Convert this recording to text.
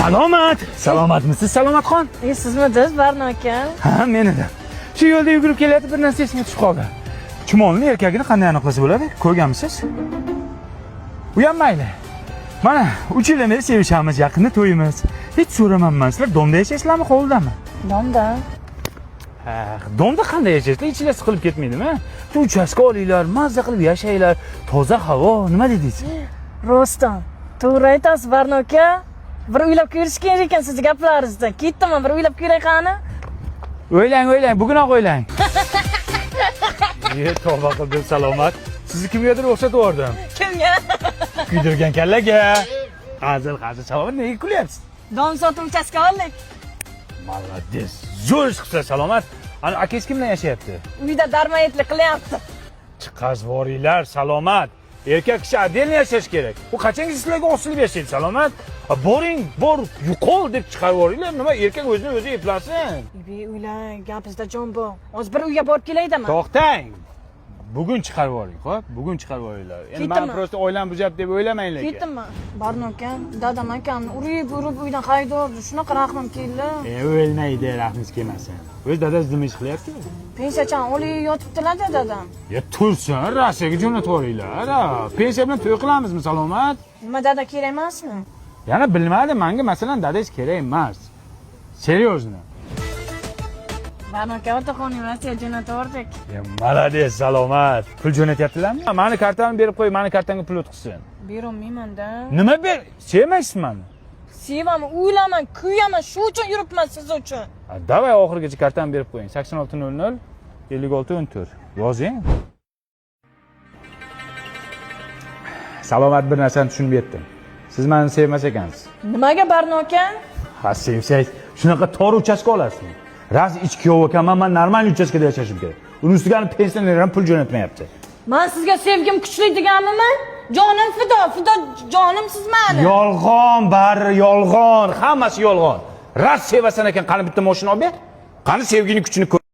Salomatmisiz, Salomatxon? Sizmisiz, Barno aka? Ha, men edim. Shu yo'lda yugurib kelayotib bir narsa esimga tushib qoldi. Chumolning erkagini qanday aniqlasa bo'ladi? Ko'rganmisiz? U ham mayli. Mana 3 yildan beri sevishamiz, yaqinda to'yimiz. Hech so'ramayman, sizlar domda yashaysizlarmi, hovlidami? Domda. Ha, domda qanday yashaysizlar? Ichinglar siqilib ketmaydimi? Shu uchastka olinglar, mazza qilib yashanglar, toza havo, nima dedingiz? Rostdan. To'g'ri aytasiz, Barno aka. Bir uylab ko'rish kerak ekan siz gaplaringizdan. Ketdim, bir uylab ko'ray qani. O'ylang, bugunoq o'ylang. Tavba qildim, Salomat. Sizni kimgadir o'xshatib yubordim. Kimga? Kuydirgan kallaga. Hazil, Salomat, nega kulyapsiz? Dom sotib uchastka oldik. Молодец. Zo'r ish qilsa, Salomat. Ana akangiz kim bilan yashayapti? Uyda darmayetlik qilyapti. Chiqaz boringlar, Salomat. Erkak kishi отдельно yashash kerak. U qachonki sizlarga osilib yashaydi, Salomat? Boring, yo'qol deb chiqarib yuboringlar. Nima, erkak o'zini o'zi eplasin. Uylang, gapingizda jon bor. Hozir bir uyga borib kelaydaman. To'xtang. Bugun chiqarib yuboring, xo'p? Bugun chiqarib yuboringlar. Endi men просто o'ylan bujab deb o'ylamang lekin. Ketdimmi? Barno aka, dadam akam urib uydan haydordi. Shunaqa rahmim keldi. O'lmaydi, rahmingiz kelmasin. O'z dadangiz nima ish qilyapti? Pensiyachan olib yotibdilar-da dadam. Ya tursin, Rossiyaga jo'natib yuboringlar. Pensiya bilan to'y qilamizmi, Salomat? Nima dada kerak emasmi? Yana bilmadim, menga masalan dadangiz kerak emas. Серьезно. Barno aka, otaxonim Rossiyaga jo'natib Ya, молодец, Salomat. Pul jo'natyaptilarmi? Meni kartamni berib qo'y, meni kartamga pul o'tkazsin. Berolmayman-da. Nima ber? Sevmaysizmi meni? Sevaman, o'ylaman, kuyaman, shu uchun yuribman siz uchun. Davay oxirigacha kartamni berib qo'ying. 8600 5614. Yozing. Salomat bir narsani tushunib yetdim. Siz meni sevmas ekansiz. Nimaga Barno aka? Ha, sevsangiz shunaqa tor uchastka olasizmi? Raz ichki kuyov ekanman, men normal uchastkada yashashim kerak. Uning ustiga pensioner ham pul jo'natmayapti. Men sizga sevgim kuchli deganimmi? Jonim fido jonim siz meni. Yolg'on, bari yolg'on, hammasi yolg'on. Raz sevasan ekan, qani bitta mashina olib ber. Qani sevgining kuchini